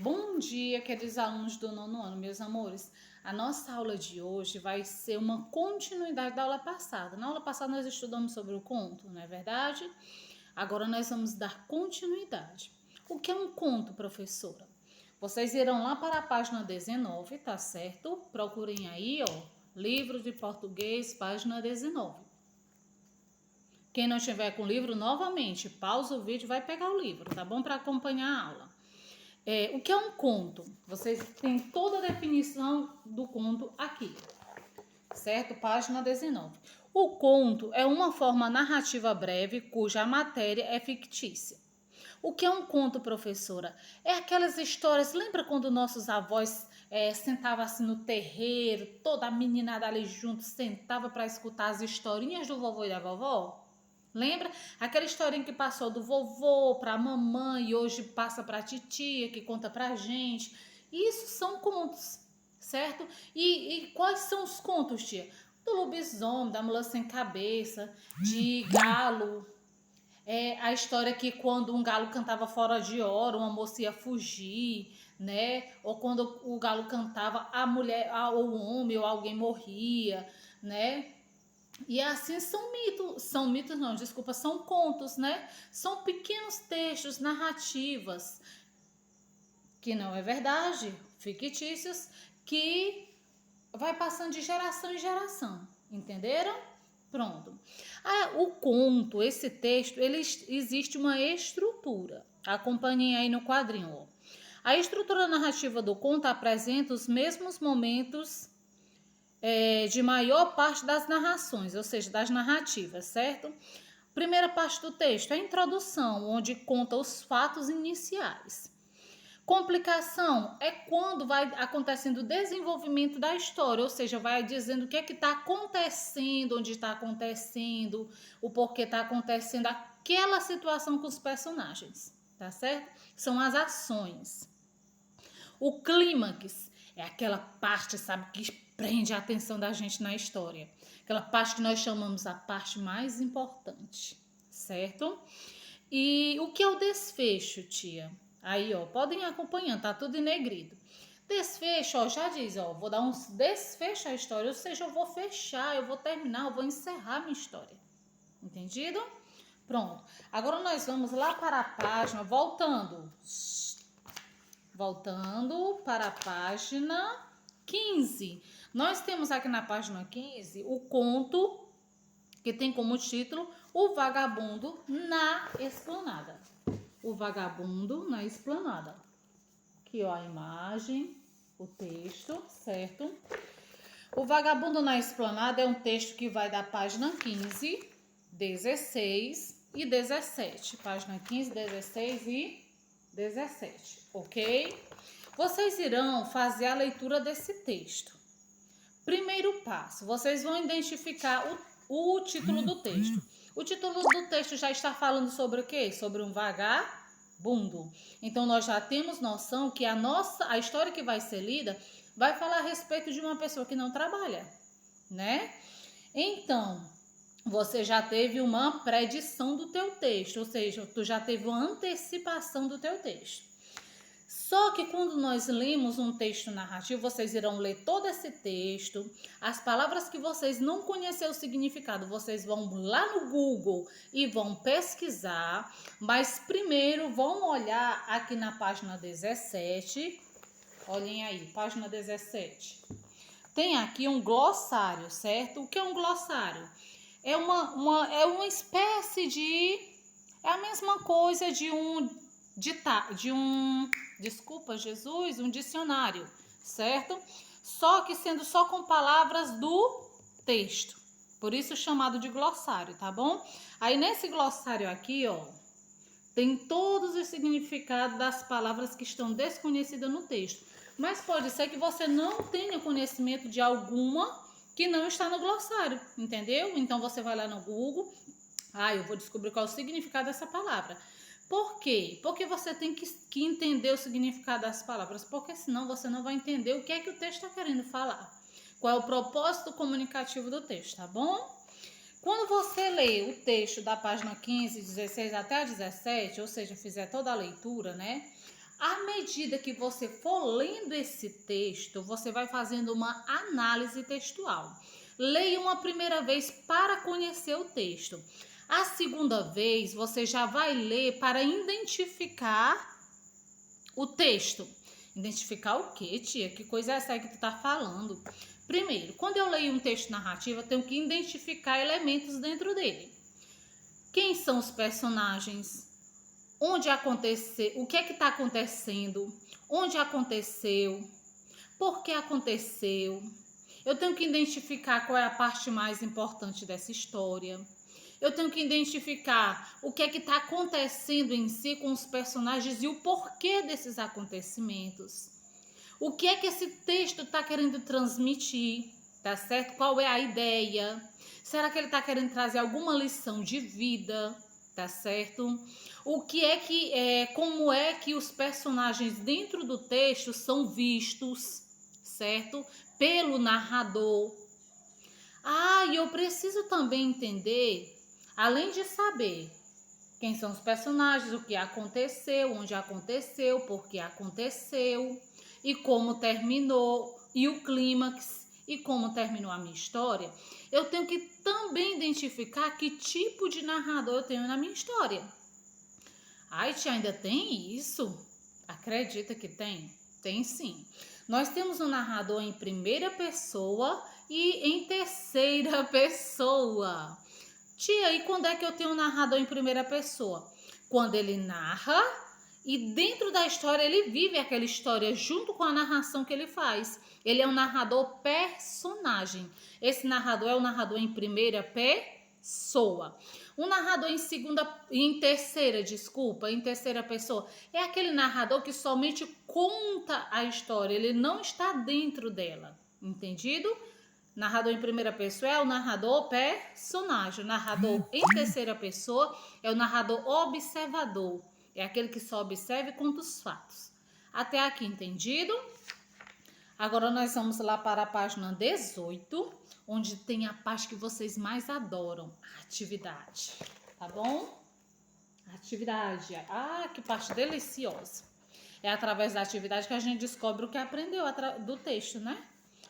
Bom dia, queridos alunos do nono ano, meus amores. A nossa aula de hoje vai ser uma continuidade da aula passada. Na aula passada nós estudamos sobre o conto, não é verdade? Agora nós vamos dar continuidade. O que é um conto, professora? Vocês irão lá para a página 19, tá certo? Procurem aí, ó, livro de português, página 19. Quem não estiver com o livro, novamente, pausa o vídeo e vai pegar o livro, tá bom? Para acompanhar a aula. O que é um conto? Vocês têm toda a definição do conto aqui, certo? Página 19. O conto é uma forma narrativa breve cuja matéria é fictícia. O que é um conto, professora? É aquelas histórias, lembra quando nossos avós sentavam assim no terreiro, toda a meninada ali junto sentava para escutar as historinhas do vovô e da vovó? Lembra? Aquela historinha que passou do vovô para a mamãe e hoje passa para a titia que conta para a gente. Isso são contos, certo? E quais são os contos, tia? Do lobisomem, da mula sem cabeça, de galo. A história que quando um galo cantava fora de hora, uma moça ia fugir, né? Ou quando o galo cantava, a mulher, ou o homem, ou alguém morria, né? E assim são mitos não, desculpa, são contos, né? São pequenos textos, narrativas, que não é verdade, fictícios, que vai passando de geração em geração, entenderam? Pronto. O conto, esse texto, ele existe uma estrutura. Acompanhem aí no quadrinho, ó. A estrutura narrativa do conto apresenta os mesmos momentos de maior parte das narrações, ou seja, das narrativas, certo? Primeira parte do texto, a introdução, onde conta os fatos iniciais. Complicação é quando vai acontecendo o desenvolvimento da história, ou seja, vai dizendo o que é que está acontecendo, onde está acontecendo, o porquê está acontecendo aquela situação com os personagens, tá certo? São as ações. O clímax é aquela parte, sabe, que prende a atenção da gente na história. Aquela parte que nós chamamos a parte mais importante, certo? E o que é o desfecho, tia? Aí, ó, podem acompanhar, tá tudo em negrito. Desfecho, ó, já diz, ó, vou dar um desfecho à história, ou seja, eu vou fechar, eu vou terminar, eu vou encerrar minha história. Entendido? Pronto. Agora nós vamos lá para a página, voltando para a página 15. Nós temos aqui na página 15 o conto que tem como título O Vagabundo na Esplanada. O Vagabundo na Esplanada. Aqui, ó, a imagem, o texto, certo? O Vagabundo na Esplanada é um texto que vai da página 15, 16 e 17. Página 15, 16 e 17, ok? Vocês irão fazer a leitura desse texto. Primeiro passo, vocês vão identificar o título do texto. O título do texto já está falando sobre o quê? Sobre um vagabundo. Então, nós já temos noção que a história que vai ser lida vai falar a respeito de uma pessoa que não trabalha, né? Então, você já teve uma predição do teu texto, ou seja, tu já teve uma antecipação do teu texto. Só que quando nós lemos um texto narrativo, vocês irão ler todo esse texto, as palavras que vocês não conheceram o significado, vocês vão lá no Google e vão pesquisar, mas primeiro vão olhar aqui na página 17, olhem aí, página 17. Tem aqui um glossário, certo? O que é um glossário? É uma espécie de... é a mesma coisa de desculpa, Jesus, um dicionário, certo? Só que sendo só com palavras do texto. Por isso chamado de glossário, tá bom? Aí nesse glossário aqui, ó, tem todos os significados das palavras que estão desconhecidas no texto. Mas pode ser que você não tenha conhecimento de alguma que não está no glossário, entendeu? Então você vai lá no Google, eu vou descobrir qual é o significado dessa palavra. Por quê? Porque você tem que entender o significado das palavras, porque senão você não vai entender o que é que o texto está querendo falar. Qual é o propósito comunicativo do texto, tá bom? Quando você lê o texto da página 15, 16 até a 17, ou seja, fizer toda a leitura, né? À medida que você for lendo esse texto, você vai fazendo uma análise textual. Leia uma primeira vez para conhecer o texto. A segunda vez, você já vai ler para identificar o texto. Identificar o quê, tia? Que coisa é essa aí que tu tá falando? Primeiro, quando eu leio um texto narrativo, eu tenho que identificar elementos dentro dele. Quem são os personagens? Onde aconteceu? O que é que está acontecendo? Onde aconteceu? Por que aconteceu? Eu tenho que identificar qual é a parte mais importante dessa história. Eu tenho que identificar o que é que está acontecendo em si com os personagens e o porquê desses acontecimentos. O que é que esse texto está querendo transmitir, tá certo? Qual é a ideia? Será que ele está querendo trazer alguma lição de vida, tá certo? O que é que como é que os personagens dentro do texto são vistos, certo? Pelo narrador. E eu preciso também entender, além de saber quem são os personagens, o que aconteceu, onde aconteceu, por que aconteceu e como terminou, e o clímax e como terminou a minha história, eu tenho que também identificar que tipo de narrador eu tenho na minha história. Ai, tia, ainda tem isso? Acredita que tem? Tem sim. Nós temos um narrador em primeira pessoa e em terceira pessoa. Tia, e quando é que eu tenho um narrador em primeira pessoa? Quando ele narra e dentro da história ele vive aquela história junto com a narração que ele faz. Ele é um narrador personagem. Esse narrador é o narrador em primeira pessoa. Um narrador em terceira pessoa, é aquele narrador que somente conta a história, ele não está dentro dela, entendido? Narrador em primeira pessoa é o narrador personagem. O narrador em terceira pessoa é o narrador observador. É aquele que só observa e conta os fatos. Até aqui, entendido? Agora nós vamos lá para a página 18, onde tem a parte que vocês mais adoram, a atividade. Tá bom? Atividade. Que parte deliciosa. É através da atividade que a gente descobre o que aprendeu do texto, né?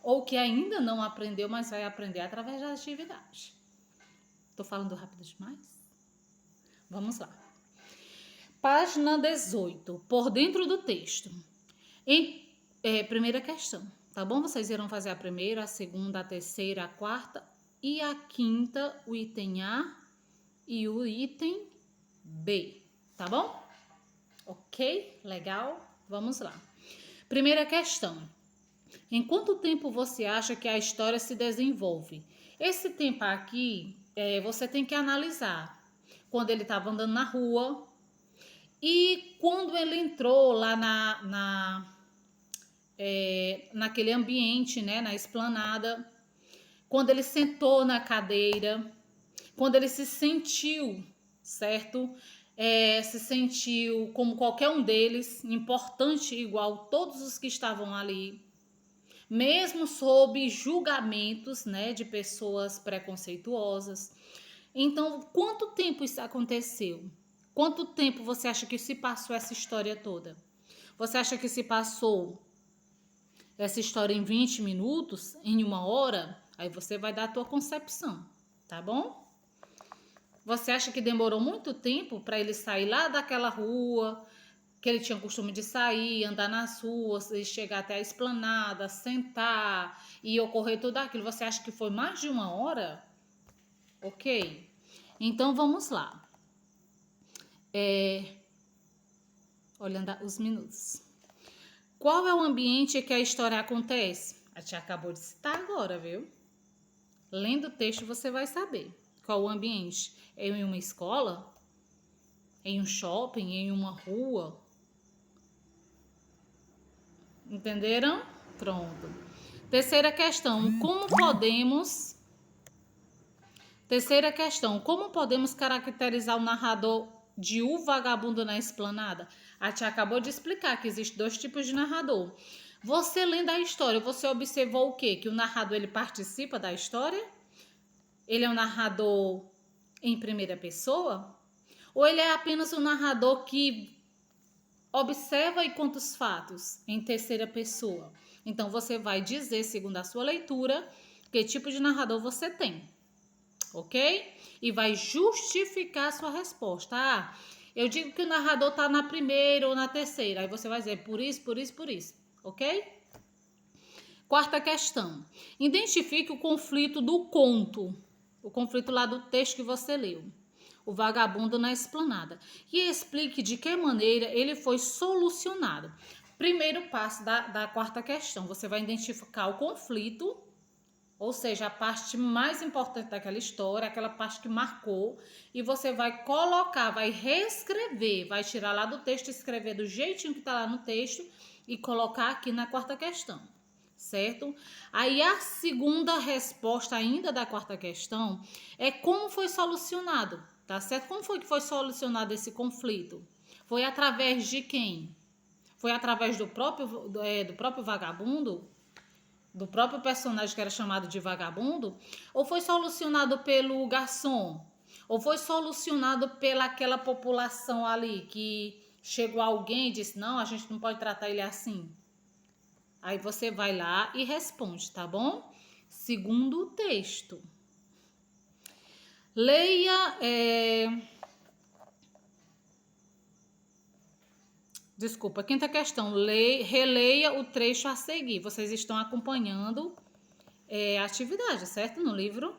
Ou que ainda não aprendeu, mas vai aprender através da atividade. Tô falando rápido demais? Vamos lá. Página 18, por dentro do texto. Primeira questão, tá bom? Vocês irão fazer a primeira, a segunda, a terceira, a quarta e a quinta, o item A e o item B, tá bom? Ok? Legal? Vamos lá. Primeira questão. Em quanto tempo você acha que a história se desenvolve? Esse tempo aqui, você tem que analisar. Quando ele estava andando na rua e quando ele entrou lá naquele ambiente, né, na esplanada, quando ele sentou na cadeira, quando ele se sentiu, certo? Se sentiu como qualquer um deles, importante igual todos os que estavam ali. Mesmo sob julgamentos, né, de pessoas preconceituosas. Então, quanto tempo isso aconteceu? Quanto tempo você acha que se passou essa história toda? Você acha que se passou essa história em 20 minutos, em 1 hora? Aí você vai dar a tua concepção, tá bom? Você acha que demorou muito tempo para ele sair lá daquela rua, que ele tinha o costume de sair, andar nas ruas, e chegar até a esplanada, sentar e ocorrer tudo aquilo? Você acha que foi mais de 1 hora? Ok? Então, vamos lá. Olhando os minutos. Qual é o ambiente que a história acontece? A tia acabou de citar agora, viu? Lendo o texto você vai saber qual o ambiente. É em uma escola? Em um shopping? Em uma rua? Entenderam? Pronto. Terceira questão, como podemos caracterizar o narrador de O Vagabundo na Esplanada? A tia acabou de explicar que existem 2 tipos de narrador. Você lendo a história, você observou o quê? Que o narrador ele participa da história? Ele é um narrador em primeira pessoa? Ou ele é apenas um narrador que Observa e conta os fatos em terceira pessoa. Então, você vai dizer, segundo a sua leitura, que tipo de narrador você tem, ok? E vai justificar a sua resposta. Ah, eu digo que o narrador está na primeira ou na terceira. Aí você vai dizer por isso, por isso, por isso, ok? Quarta questão. Identifique o conflito do conto. O conflito lá do texto que você leu. O vagabundo na esplanada. E explique de que maneira ele foi solucionado. Primeiro passo da quarta questão. Você vai identificar o conflito, ou seja, a parte mais importante daquela história, aquela parte que marcou, e você vai colocar, vai reescrever, vai tirar lá do texto, escrever do jeitinho que está lá no texto e colocar aqui na quarta questão, certo? Aí a segunda resposta ainda da quarta questão é como foi solucionado, tá certo? Como foi que foi solucionado esse conflito? Foi através de quem? Foi através do próprio vagabundo? Do próprio personagem que era chamado de vagabundo? Ou foi solucionado pelo garçom? Ou foi solucionado pelaquela população ali que chegou alguém e disse, não, a gente não pode tratar ele assim? Aí você vai lá e responde, tá bom? Segundo o texto. Leia... Desculpa, quinta questão. Releia o trecho a seguir. Vocês estão acompanhando a atividade, certo? No livro.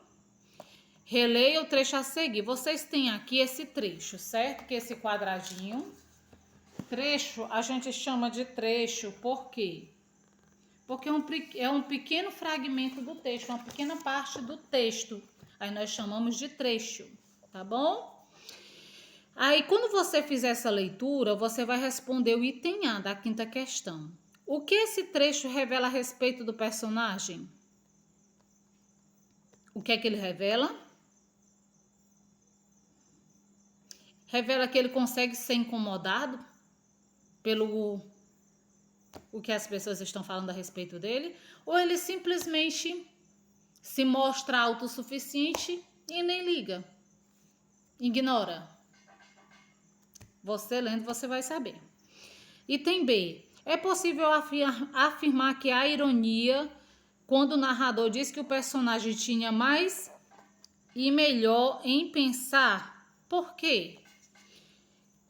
Releia o trecho a seguir. Vocês têm aqui esse trecho, certo? Que é esse quadradinho. Trecho, a gente chama de trecho, por quê? Porque é um pequeno fragmento do texto, uma pequena parte do texto. Aí nós chamamos de trecho, tá bom? Aí, quando você fizer essa leitura, você vai responder o item A da quinta questão. O que esse trecho revela a respeito do personagem? O que é que ele revela? Revela que ele consegue ser incomodado pelo o que as pessoas estão falando a respeito dele? Ou ele simplesmente se mostra autossuficiente e nem liga? Ignora? Você lendo, você vai saber. Item B. É possível afirmar que há ironia quando o narrador diz que o personagem tinha mais e melhor em pensar? Por quê?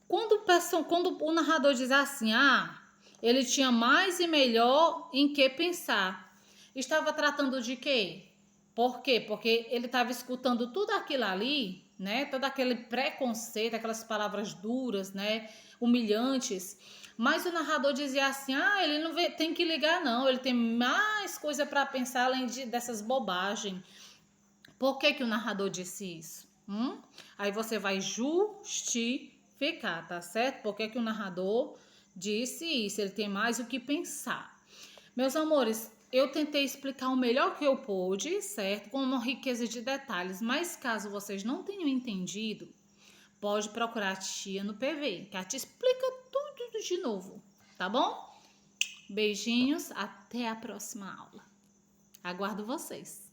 Quando o narrador diz assim, ele tinha mais e melhor em que pensar, estava tratando de quê? Por quê? Porque ele estava escutando tudo aquilo ali, né? Todo aquele preconceito, aquelas palavras duras, né? Humilhantes. Mas o narrador dizia assim, ele não tem que ligar não, ele tem mais coisa para pensar além dessas bobagens. Por que o narrador disse isso? Aí você vai justificar, tá certo? Por que o narrador disse isso? Ele tem mais o que pensar. Meus amores, eu tentei explicar o melhor que eu pude, certo? Com uma riqueza de detalhes, mas caso vocês não tenham entendido, pode procurar a tia no PV, que ela te explica tudo de novo, tá bom? Beijinhos, até a próxima aula. Aguardo vocês.